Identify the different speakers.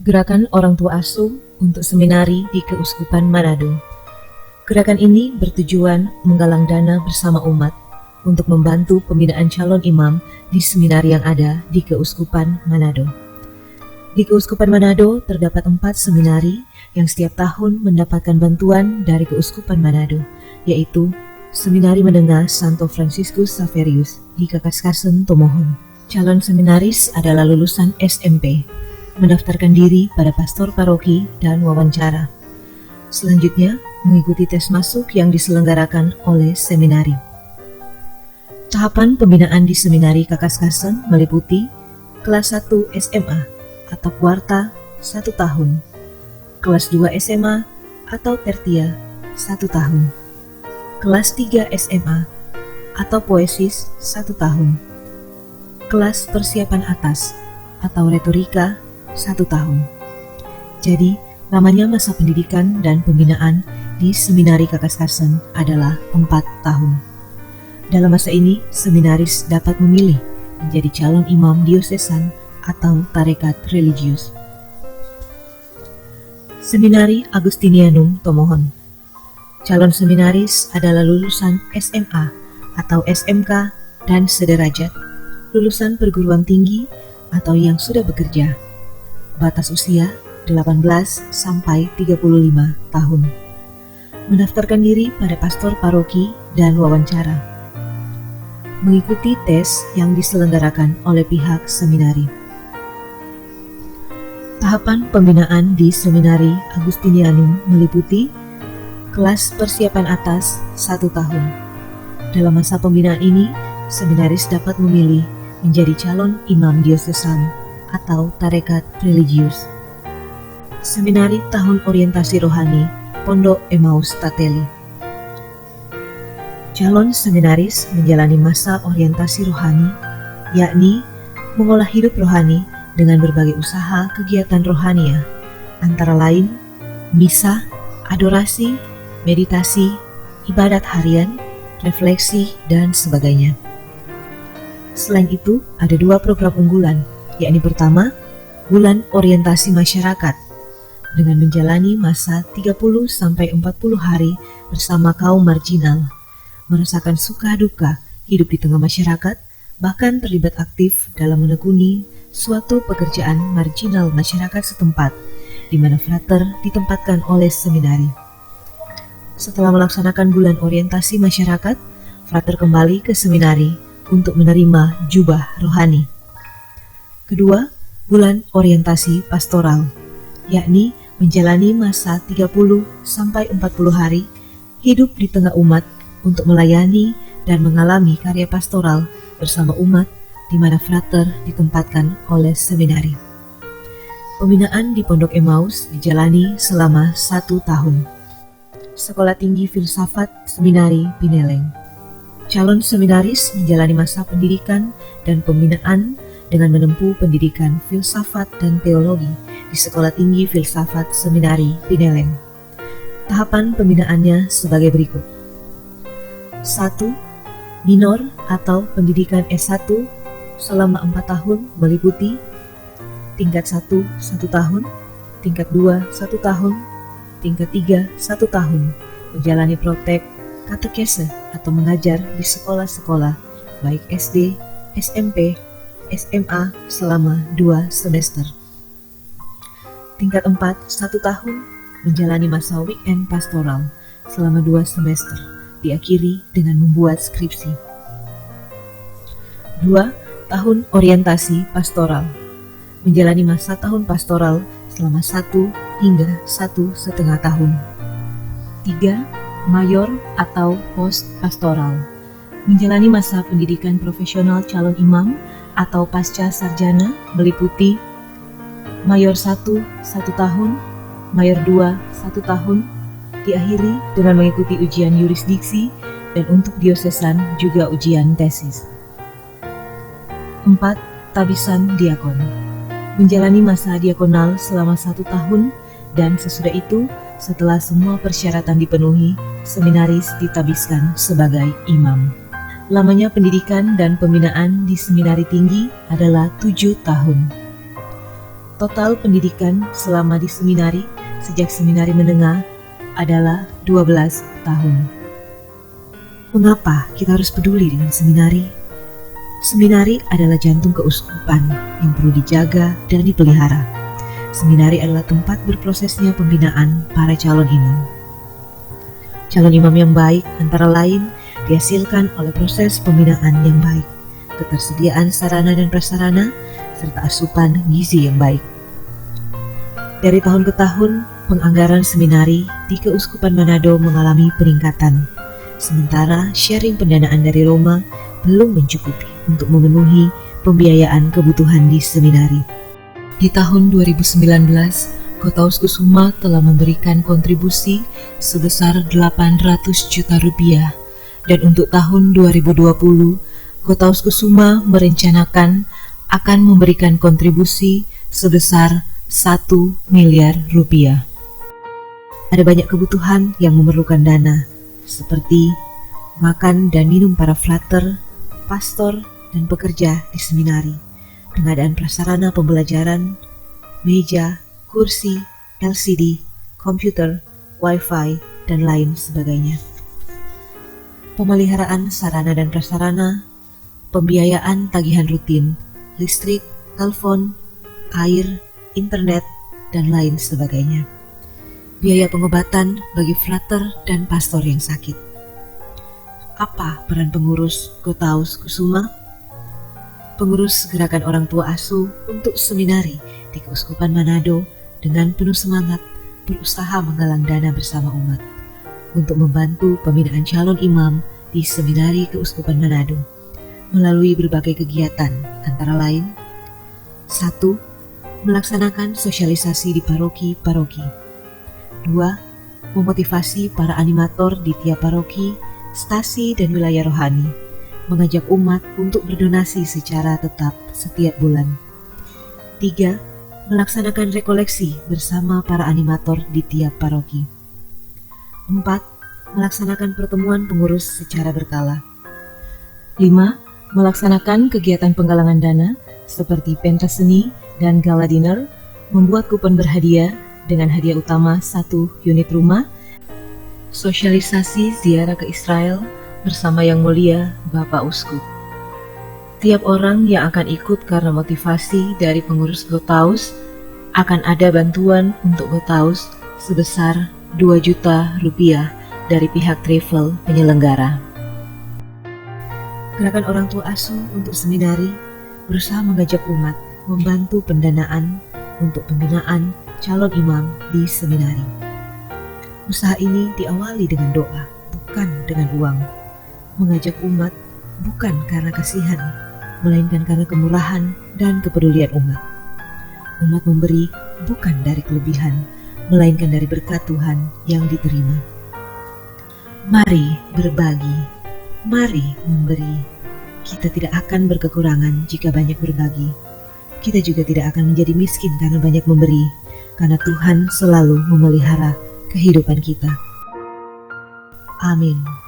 Speaker 1: Gerakan Orang Tua Asuh untuk Seminari di Keuskupan Manado. Gerakan ini bertujuan menggalang dana bersama umat untuk membantu pembinaan calon imam di seminari yang ada di Keuskupan Manado. Di Keuskupan Manado terdapat 4 seminari yang setiap tahun mendapatkan bantuan dari Keuskupan Manado, yaitu Seminari Menengah Santo Franciscus Xaverius di Kakaskasen Tomohon. Calon seminaris adalah lulusan SMP, mendaftarkan diri pada pastor paroki dan wawancara. Selanjutnya, mengikuti tes masuk yang diselenggarakan oleh seminari. Tahapan pembinaan di seminari Kakaskasen meliputi kelas 1 SMA atau kuarta 1 tahun, kelas 2 SMA atau tertia 1 tahun, kelas 3 SMA atau poesis 1 tahun, kelas persiapan atas atau retorika 1 tahun. Jadi, lamanya masa pendidikan dan pembinaan di Seminari Kakaskasen adalah 4 tahun. Dalam masa ini, seminaris dapat memilih menjadi calon imam diosesan atau tarekat religius. Seminari Agustinianum Tomohon. Calon seminaris adalah lulusan SMA atau SMK dan sederajat, lulusan perguruan tinggi atau yang sudah bekerja. Batas usia 18 sampai 35 tahun. Mendaftarkan diri pada pastor paroki dan wawancara. Mengikuti tes yang diselenggarakan oleh pihak seminari. Tahapan pembinaan di Seminari Agustinianum meliputi kelas persiapan atas 1 tahun. Dalam masa pembinaan ini, seminaris dapat memilih menjadi calon imam diosesan atau tarekat religius. Seminari Tahun Orientasi Rohani Pondok Emmaus Tateli. Calon seminaris menjalani masa orientasi rohani, yakni mengolah hidup rohani dengan berbagai usaha kegiatan rohania, antara lain misa, adorasi, meditasi, ibadat harian, refleksi, dan sebagainya. Selain itu, ada 2 program unggulan, yakni pertama, Bulan Orientasi Masyarakat, dengan menjalani masa 30-40 hari bersama kaum marginal, merasakan suka duka hidup di tengah masyarakat, bahkan terlibat aktif dalam menekuni suatu pekerjaan marginal masyarakat setempat, di mana frater ditempatkan oleh seminari. Setelah melaksanakan bulan orientasi masyarakat, frater kembali ke seminari untuk menerima jubah rohani. Kedua, bulan orientasi pastoral, yakni menjalani masa 30-40 hari hidup di tengah umat untuk melayani dan mengalami karya pastoral bersama umat di mana frater ditempatkan oleh seminari. Pembinaan di Pondok Emmaus dijalani selama 1 tahun. Sekolah Tinggi Filsafat Seminari Pineleng. Calon seminaris menjalani masa pendidikan dan pembinaan dengan menempuh pendidikan filsafat dan teologi di Sekolah Tinggi Filsafat Seminari Pineleng. Tahapan pembinaannya sebagai berikut. 1. Minor atau pendidikan S1 selama 4 tahun meliputi tingkat 1 1 tahun, tingkat 2 1 tahun, tingkat 3 1 tahun, menjalani praktek katekese atau mengajar di sekolah-sekolah baik SD, SMP, SMA selama 2 semester. Tingkat 4 1 tahun, menjalani masa weekend pastoral selama 2 semester, diakhiri dengan membuat skripsi. 2. Tahun orientasi pastoral, menjalani masa tahun pastoral selama 1 hingga 1,5 tahun. 3. Mayor atau post pastoral, menjalani masa pendidikan profesional calon imam atau pasca sarjana meliputi Mayor 1 1 tahun, Mayor 2 1 tahun, diakhiri dengan mengikuti ujian yurisdiksi dan untuk diosesan juga ujian tesis. 4. Tabisan diakon, menjalani masa diakonal selama 1 tahun dan sesudah itu, setelah semua persyaratan dipenuhi, seminaris ditabiskan sebagai imam. Lamanya pendidikan dan pembinaan di seminari tinggi adalah 7 tahun. Total pendidikan selama di seminari sejak seminari menengah adalah 12 tahun. Mengapa kita harus peduli dengan seminari? Seminari adalah jantung keuskupan yang perlu dijaga dan dipelihara. Seminari adalah tempat berprosesnya pembinaan para calon imam. Calon imam yang baik antara lain dihasilkan oleh proses pembinaan yang baik, ketersediaan sarana dan prasarana, serta asupan gizi yang baik. Dari tahun ke tahun, penganggaran seminari di Keuskupan Manado mengalami peningkatan, sementara sharing pendanaan dari Roma belum mencukupi untuk memenuhi pembiayaan kebutuhan di seminari. Di tahun 2019, Kota Uskusuma telah memberikan kontribusi sebesar 800 juta rupiah, dan untuk tahun 2020, Kota Uskusuma merencanakan akan memberikan kontribusi sebesar 1 miliar rupiah. Ada banyak kebutuhan yang memerlukan dana, seperti makan dan minum para frater, pastor, dan pekerja di seminari, pengadaan prasarana pembelajaran, meja, kursi, LCD, komputer, wifi, dan lain sebagainya. Pemeliharaan sarana dan prasarana, pembiayaan tagihan rutin, listrik, telepon, air, internet, dan lain sebagainya. Biaya pengobatan bagi frater dan pastor yang sakit. Apa peran pengurus Kota Uskusuma? Pengurus Gerakan Orang Tua Asuh untuk Seminari di Keuskupan Manado dengan penuh semangat berusaha menggalang dana bersama umat untuk membantu pembinaan calon imam di Seminari Keuskupan Manado melalui berbagai kegiatan, antara lain 1. Melaksanakan sosialisasi di paroki-paroki. 2. Memotivasi para animator di tiap paroki, stasi, dan wilayah rohani, mengajak umat untuk berdonasi secara tetap setiap bulan. 3. Melaksanakan rekoleksi bersama para animator di tiap paroki. 4. Melaksanakan pertemuan pengurus secara berkala. 5. Melaksanakan kegiatan penggalangan dana seperti pentas seni dan gala dinner, membuat kupon berhadiah dengan hadiah utama 1 unit rumah, sosialisasi ziarah ke Israel bersama Yang Mulia Bapak Uskup. Tiap orang yang akan ikut karena motivasi dari pengurus Gotaus akan ada bantuan untuk Gotaus sebesar 2 juta rupiah dari pihak travel penyelenggara. Gerakan Orang Tua Asuh untuk Seminari berusaha mengajak umat membantu pendanaan untuk pembinaan calon imam di seminari. Usaha ini diawali dengan doa, bukan dengan uang. Mengajak umat bukan karena kasihan, melainkan karena kemurahan dan kepedulian umat. Umat memberi bukan dari kelebihan, melainkan dari berkat Tuhan yang diterima. Mari berbagi, mari memberi. Kita tidak akan berkekurangan jika banyak berbagi. Kita juga tidak akan menjadi miskin karena banyak memberi, karena Tuhan selalu memelihara kehidupan kita. Amin.